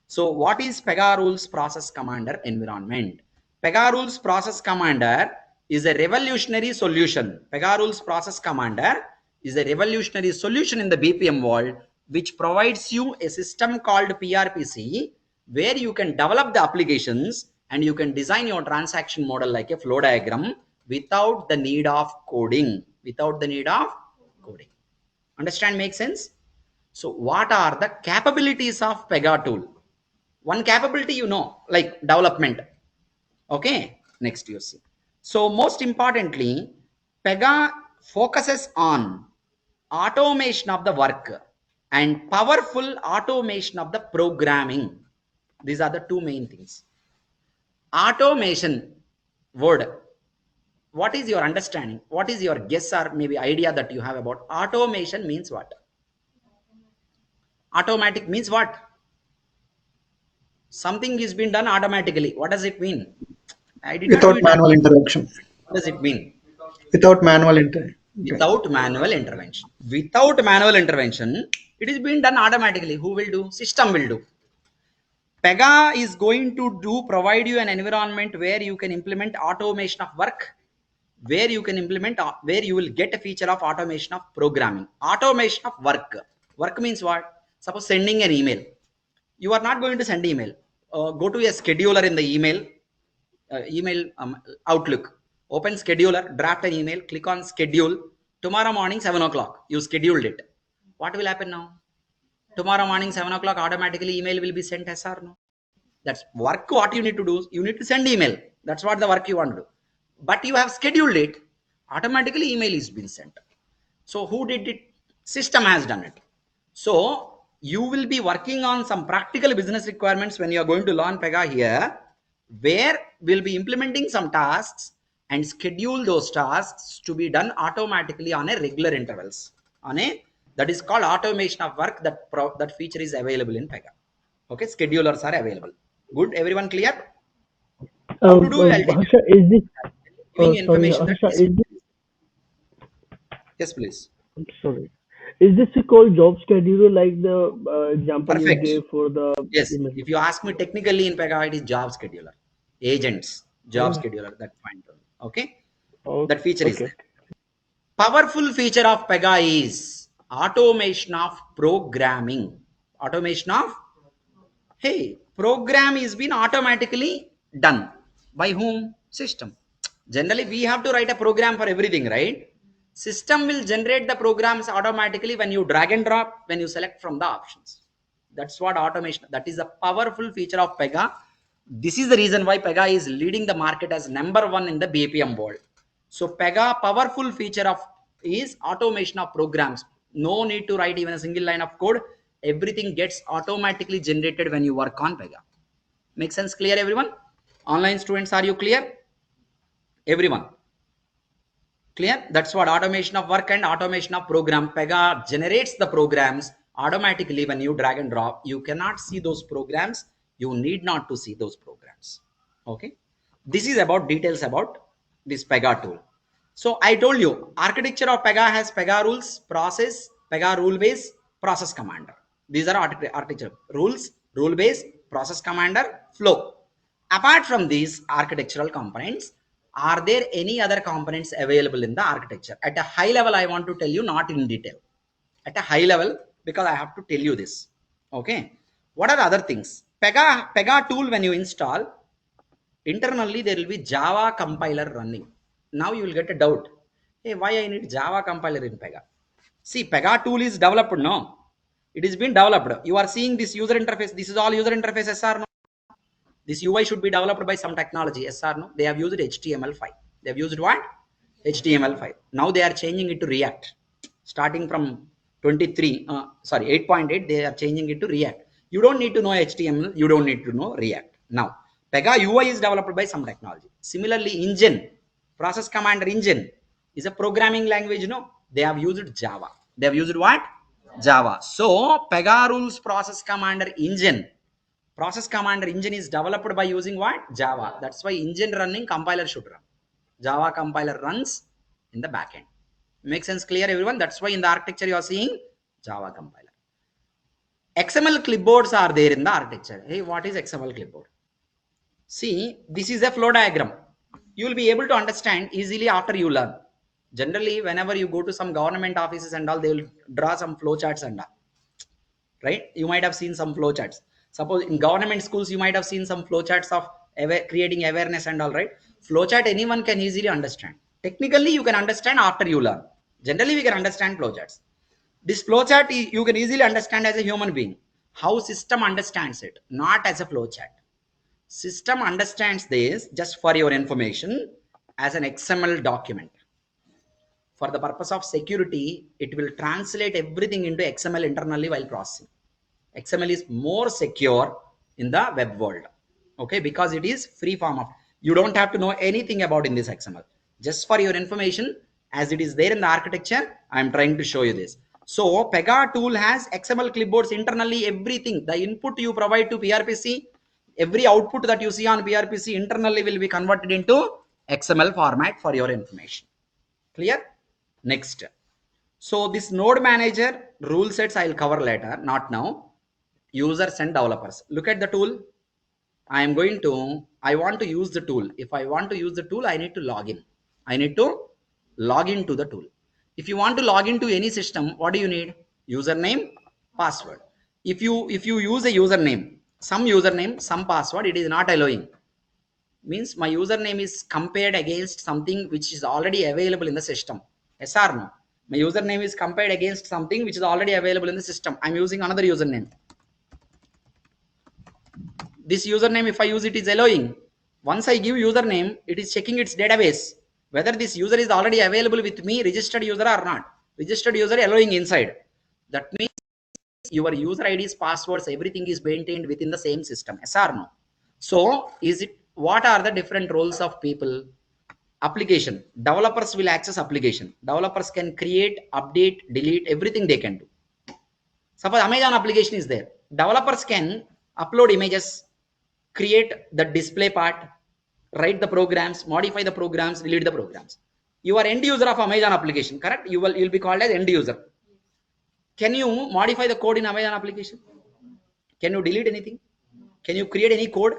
So what is PEGA rules process commander environment? PEGA rules process commander is a revolutionary solution. PEGA rules process commander is a revolutionary solution in the BPM world, which provides you a system called PRPC, where you can develop the applications and you can design your transaction model like a flow diagram without the need of coding. Without the need of coding. Understand? Make sense? So what are the capabilities of PEGA tool? One capability, like development. Okay, next you see. So most importantly, PEGA focuses on automation of the work and powerful automation of the programming. These are the two main things. Automation word. What is your understanding? What is your guess or maybe idea that you have about automation means what? Automatic means what? Something is being done automatically. What does it mean? I did not do Without it. manual intervention. What does it mean? Without manual intervention. Without manual intervention. Without manual intervention, it is being done automatically. Who will do? System will do. PEGA is going to provide you an environment where you can implement automation of work, where you can implement, where you will get a feature of automation of programming. Automation of work. Work means what? Suppose sending an email. You are not going to send email. Go to a scheduler in the email Outlook. Open scheduler, draft an email, click on schedule. Tomorrow morning 7 o'clock, you scheduled it. What will happen now? Tomorrow morning 7 o'clock, automatically email will be sent, yes or no? That's work. What you need to do, you need to send email. That's what the work you want to do. But you have scheduled it, automatically email is being sent. So who did it? System has done it. So you will be working on some practical business requirements when you are going to learn PEGA here, where we'll be implementing some tasks and schedule those tasks to be done automatically on a regular intervals. That is called automation of work. That feature is available in PEGA. Okay, schedulers are available. Good, everyone clear? How to do? I'll tell Harsha, is this you. Giving sorry, information that Harsha, is. Yes, please. sorry. Is this called job scheduler like the example you Perfect. gave for the Yes. email? If you ask me technically in PEGA, it is job scheduler. Agents, job Oh, scheduler, that fine. Okay. oh, That feature is okay. there. Powerful feature of PEGA is automation of programming. Automation of, hey, program is been automatically done. By whom? System. Generally, we have to write a program for everything, right? System will generate the programs automatically when you drag and drop, when you select from the options. That's what automation, that is a powerful feature of PEGA. This is the reason why PEGA is leading the market as #1 in the BPM world. So PEGA powerful feature of is automation of programs. No need to write even a single line of code. Everything gets automatically generated when you work on PEGA. Make sense? Clear, everyone? Online students, are you clear? Everyone clear? That's what automation of work and automation of program. PEGA generates the programs automatically when you drag and drop. You cannot see those programs. You need not to see those programs. Okay. This is about details about this PEGA tool. So I told you architecture of PEGA has PEGA rules, process, PEGA rule base, process commander. These are architecture rules, rule base, process commander, flow. Apart from these architectural components, are there any other components available in the architecture? At a high level, I want to tell you, not in detail. At a high level, because I have to tell you this. Okay. What are the other things? PEGA tool, when you install, internally there will be Java compiler running. Now you will get a doubt. Hey, why I need Java compiler in PEGA? See, PEGA tool is developed, no? It is been developed. You are seeing this user interface. This is all user interface, yes or no? This UI should be developed by some technology, yes or no? They have used HTML5. They have used what? HTML5. Now they are changing it to React. Starting from 8.8, they are changing it to React. You don't need to know HTML. You don't need to know React. Now, PEGA UI is developed by some technology. Similarly, engine, process commander engine is a programming language. No, they have used Java. They have used what? Java. So PEGA rules process commander engine. Process commander engine is developed by using what? Java. That's why engine running, compiler should run. Java compiler runs in the backend. Make sense clear, everyone? That's why in the architecture you are seeing Java compiler. XML clipboards are there in the architecture. Hey, what is XML clipboard? See, this is a flow diagram. You will be able to understand easily after you learn. Generally, whenever you go to some government offices and all, they will draw some flow charts and all. Right? You might have seen some flow charts. Suppose in government schools, you might have seen some flow charts of creating awareness and all, right? Flow chart anyone can easily understand. Technically, you can understand after you learn. Generally, we can understand flow charts. This flow chart you can easily understand as a human being. How system understands it, not as a flow chart. System understands this, just for your information, as an XML document. For the purpose of security, it will translate everything into XML internally while processing. XML is more secure in the web world, okay, because it is free form of, you don't have to know anything about in this XML. Just for your information, as it is there in the architecture, I am trying to show you this. So PEGA tool has XML clipboards internally, everything, the input you provide to PRPC, every output that you see on PRPC internally will be converted into XML format for your information. Clear? Next. So this node manager rule sets I'll cover later, not now. Users and developers. Look at the tool. I want to use the tool. If I want to use the tool, I need to log in. I need to log into the tool. If you want to log into any system, what do you need? Username, password. If you use a username, some password, it is not allowing. Means my username is compared against something which is already available in the system. Yes or no? My username is compared against something which is already available in the system. I'm using another username. This username, if I use it, is allowing. Once I give username, it is checking its database whether this user is already available with me, registered user or not. Registered user allowing inside. That means your user IDs, passwords, everything is maintained within the same system. Yes or no? So is it, what are the different roles of people? Application. Developers will access application. Developers can create, update, delete, everything they can do. Suppose Amazon application is there. Developers can upload images, create the display part, write the programs, modify the programs, delete the programs. You are end user of Amazon application, correct? You'll be called as end user. Can you modify the code in Amazon application? Can you delete anything? Can you create any code?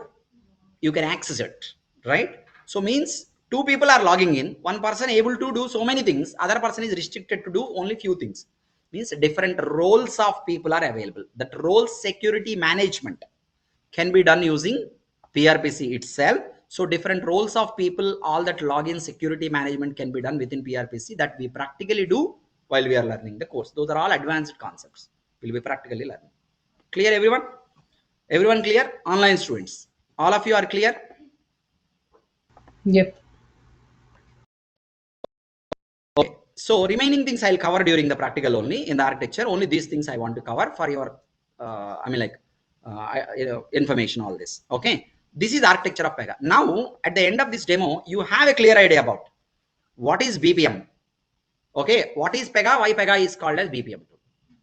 You can access it, right? So means two people are logging in, one person able to do so many things, other person is restricted to do only few things. Means different roles of people are available. That role security management can be done using PRPC itself. So different roles of people, all that login security management can be done within PRPC, that we practically do while we are learning the course. Those are all advanced concepts we'll be practically learning. Clear, everyone? Everyone clear? Online students, all of you are clear? Yep. Okay. So remaining things I'll cover during the practical only in the architecture. Only these things I want to cover for your, information, all this. Okay. This is architecture of PEGA. Now, at the end of this demo, you have a clear idea about what is BPM. Okay. What is PEGA? Why PEGA is called as BPM.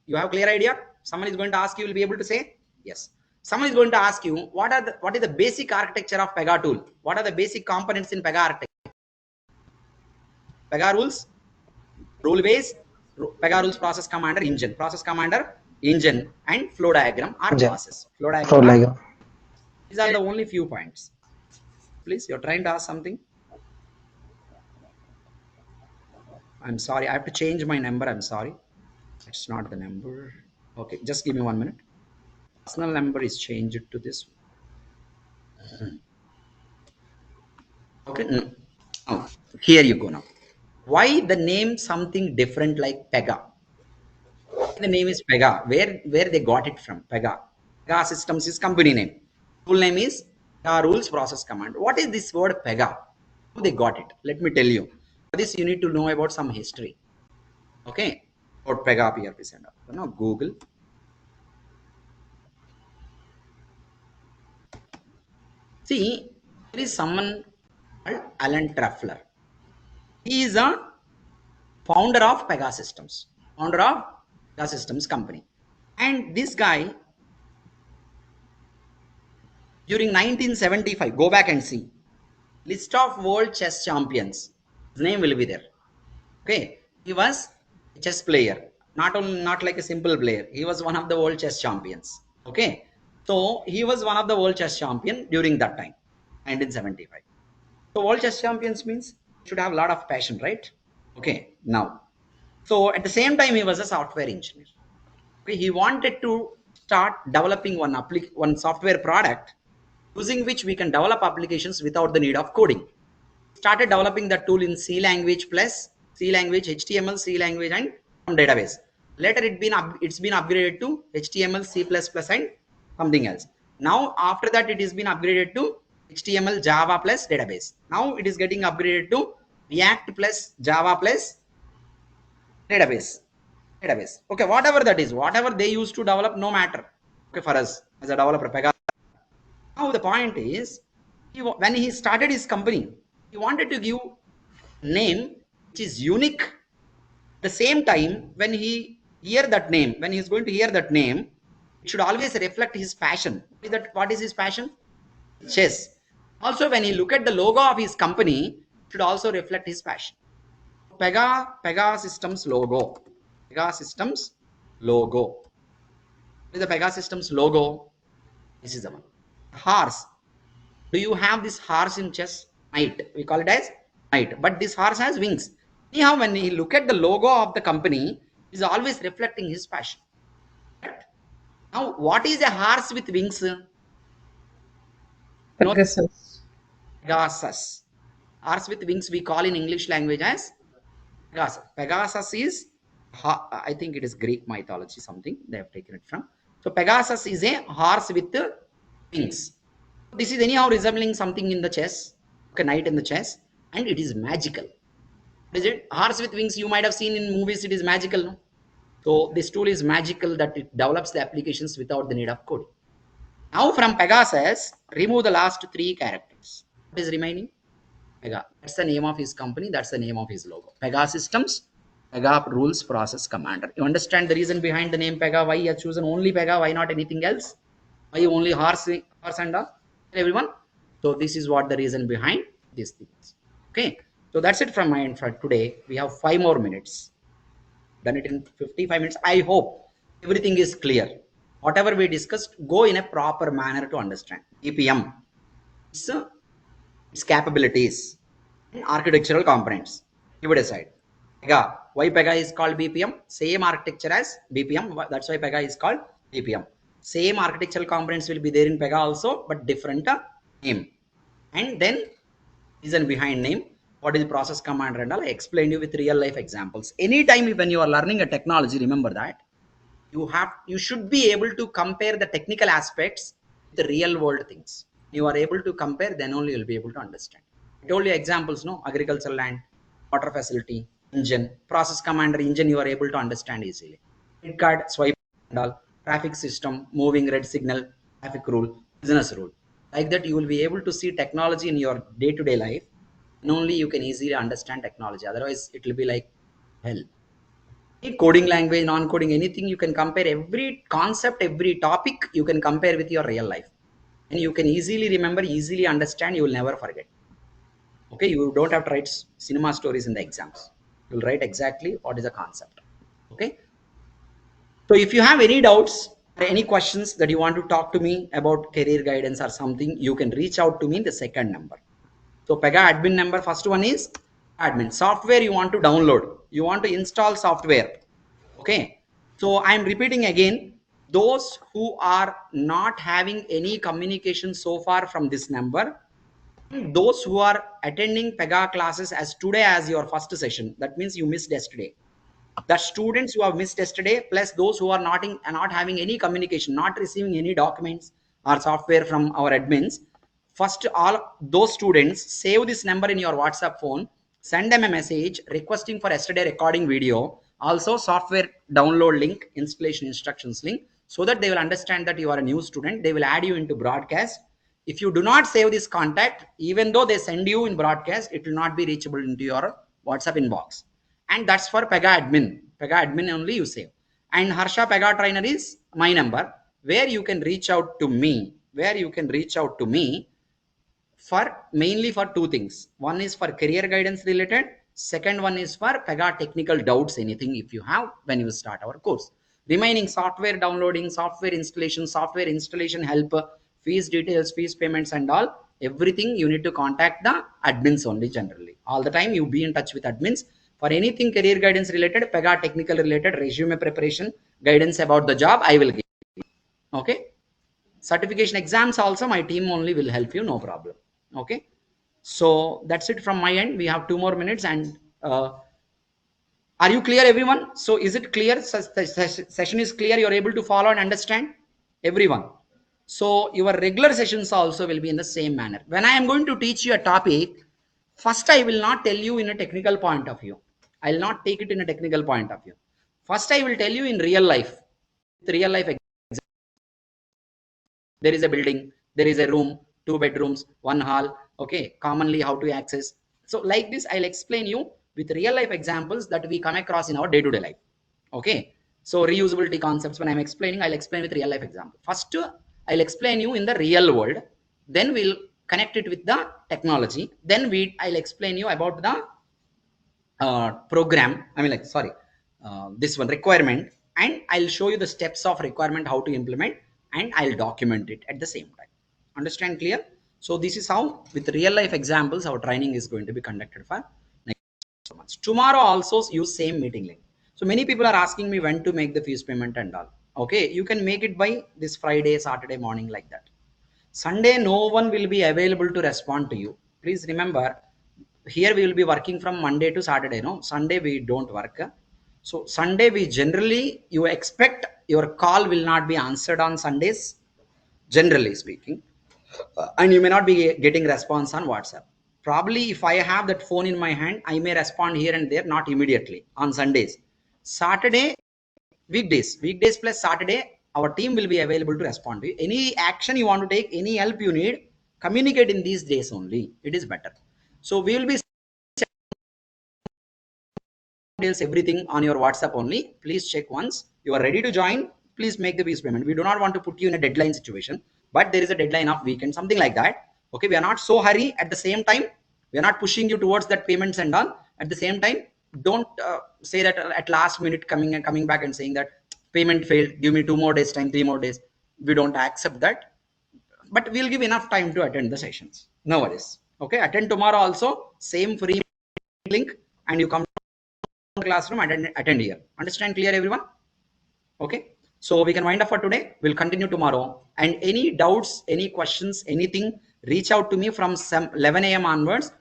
You have clear idea? Someone is going to ask you, will be able to say yes. Someone is going to ask you, what is the basic architecture of PEGA tool? What are the basic components in PEGA architecture? PEGA rules, rule base, PEGA rules, process commander, engine, and flow diagram or Engine. process. Flow diagram. Flow diagram. These are the only few points. Please, you're trying to ask something. I'm sorry, I have to change my number. I'm sorry. It's not the number. Okay, just give me 1 minute. Personal number is changed to this. Okay. Oh, here you go now. Why the name something different like PEGA? The name is PEGA. Where they got it from? PEGA. PEGA Systems is company name. Full name is PEGA Rules Process Command. What is this word PEGA? How they got it? Let me tell you. For this, you need to know about some history. Okay, about PEGA PRPC and all. Now Google. See, there is someone called Alan Treffler. He is a founder of PEGA Systems, founder of PEGA Systems company. And this guy, during 1975, go back and see, list of world chess champions. His name will be there. Okay, he was a chess player, not like a simple player. He was one of the world chess champions. Okay, so he was one of the world chess champion during that time, 1975. So world chess champions means you should have a lot of passion, right? Okay, now, so at the same time he was a software engineer. Okay, he wanted to start developing one software product using which we can develop applications without the need of coding. Started developing the tool in C language plus C language, HTML, C language, and some database. Later it's been upgraded to HTML, C++, and something else. Now after that it has been upgraded to HTML, Java plus database. Now it is getting upgraded to React plus Java plus database. Okay, whatever that is, whatever they used to develop, no matter. Okay, for us as a developer, Pega. Now the point is, when he started his company, he wanted to give name which is unique. At the same time, when he hear that name, when he is going to hear that name, it should always reflect his passion. What is his passion? Chess. Also, when he look at the logo of his company, it should also reflect his passion. PEGA Systems logo. PEGA Systems logo. What is the PEGA Systems logo? This is the one. Horse. Do you have this horse in chess? Knight. We call it as knight. But this horse has wings. Anyhow, when he look at the logo of the company, is always reflecting his passion. Correct? Now, what is a horse with wings? Pegasus. Pegasus. Horse with wings we call in English language as Pegasus. Pegasus is, I think it is Greek mythology, something they have taken it from. So Pegasus is a horse with wings. This is anyhow resembling something in the chess, okay, knight in the chess, and it is magical. Is it? Horse with wings, you might have seen in movies, it is magical. No? So this tool is magical that it develops the applications without the need of coding. Now from Pegasus, remove the last three characters. What is remaining? Pega. That's the name of his company. That's the name of his logo. PEGA Systems, PEGA Rules Process Commander. You understand the reason behind the name PEGA? Why you have chosen only PEGA? Why not anything else? Why only horse and all? Everyone. So this is what the reason behind these things. Okay. So that's it from my end for today. We have 5 more minutes. Done it in 55 minutes. I hope everything is clear. Whatever we discussed, go in a proper manner to understand. BPM. Its capabilities and architectural components. Give it aside. PEGA. Why PEGA is called BPM? Same architecture as BPM. That's why PEGA is called BPM. Same architectural components will be there in PEGA also, but different name. And then reason behind name. What is process commander and all? I explained you with real life examples. Anytime when you are learning a technology, remember that you should be able to compare the technical aspects with the real world things. You are able to compare, then only you'll be able to understand. I told you examples, no? Agricultural land, water facility, engine, process commander engine, you are able to understand easily. Credit card, swipe and all, traffic system, moving red signal, traffic rule, business rule. Like that, you will be able to see technology in your day-to-day life, and only you can easily understand technology. Otherwise, it will be like hell. Coding language, non-coding, anything, you can compare every concept, every topic, you can compare with your real life. And you can easily remember, easily understand, you will never forget. Okay, you don't have to write cinema stories in the exams. You'll write exactly what is the concept. Okay. So if you have any doubts or any questions that you want to talk to me about career guidance or something, you can reach out to me in the second number. So PEGA admin number, first one is admin. Software you want to download. You want to install software. Okay. So I'm repeating again, those who are not having any communication so far from this number, those who are attending PEGA classes as today as your first session, that means you missed yesterday. The students who have missed yesterday, plus those who are not having any communication, not receiving any documents or software from our admins, first all those students, save this number in your WhatsApp phone, send them a message requesting for yesterday recording video, also software download link, installation instructions link, so that they will understand that you are a new student. They will add you into broadcast. If you do not save this contact, even though they send you in broadcast, it will not be reachable into your WhatsApp inbox. And that's for PEGA admin. PEGA admin only you save. And Harsha PEGA trainer is my number, where you can reach out to me, for mainly for two things. One is for career guidance related. Second one is for PEGA technical doubts, anything if you have when you start our course. Remaining software downloading, software installation help, fees details, fees payments and all, everything you need to contact the admins only generally. All the time you be in touch with admins. For anything career guidance related, PEGA technical related, resume preparation, guidance about the job, I will give. Okay. Certification exams also my team only will help you, no problem. Okay, so that's it from my end. We have 2 more minutes. And are you clear, everyone? So is it clear? Session is clear, you're able to follow and understand, everyone? So your regular sessions also will be in the same manner. When I am going to teach you a topic, first I will not tell you in a technical point of view. I will not take it in a technical point of view. First I will tell you in real life. Real life, there is a building, there is a room, 2 bedrooms, 1 hall. Okay, commonly how to access. So like this, I'll explain you with real life examples that we come across in our day-to-day life. Okay, so reusability concepts, when I'm explaining, I'll explain with real life example. First, I'll explain you in the real world. Then we'll connect it with the technology. Then I'll explain you about the program. This one requirement, and I'll show you the steps of requirement, how to implement, and I'll document it at the same time. Understand clear? So this is how with real life examples our training is going to be conducted for next months. Tomorrow also use same meeting link. So many people are asking me when to make the fees payment and all. Okay, you can make it by this Friday, Saturday morning, like that. Sunday no one will be available to respond to you. Please remember, here we will be working from Monday to Saturday. No, Sunday we don't work. So Sunday we generally, you expect your call will not be answered on Sundays, generally speaking, and you may not be getting response on WhatsApp. Probably if I have that phone in my hand, I may respond here and there, not immediately on Sundays. Saturday, weekdays plus Saturday, our team will be available to respond to you. Any action you want to take, any help you need, communicate in these days only. It is better. So we will be details everything on your WhatsApp only. Please check once you are ready to join. Please make the fees payment. We do not want to put you in a deadline situation, but there is a deadline of weekend, something like that. Okay, we are not so hurry. At the same time, we are not pushing you towards that payments and all. At the same time, don't say that at last minute coming back and saying that payment failed. Give me 2 more days time, 3 more days. We don't accept that. But we'll give enough time to attend the sessions. No worries. Okay, attend tomorrow also. Same free link, and you come classroom, attend here. Understand clear, everyone? Okay, so we can wind up for today. We'll continue tomorrow. And any doubts, any questions, anything, reach out to me from 11 a.m. onwards,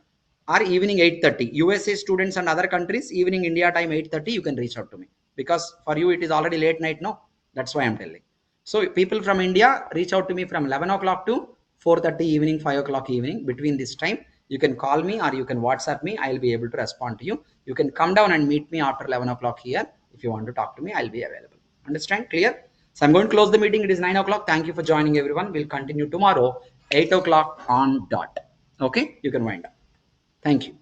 or evening 8:30. USA students and other countries, evening India time 8:30, you can reach out to me, because for you it is already late night. No, that's why I'm telling. So people from India, reach out to me from 11 o'clock to 4:30 evening, 5 o'clock evening. Between this time, you can call me or you can WhatsApp me. I'll be able to respond to you. You can come down and meet me after 11 o'clock here. If you want to talk to me, I'll be available. Understand? Clear? So I'm going to close the meeting. It is 9 o'clock. Thank you for joining, everyone. We'll continue tomorrow, 8 o'clock on dot. Okay? You can wind up. Thank you.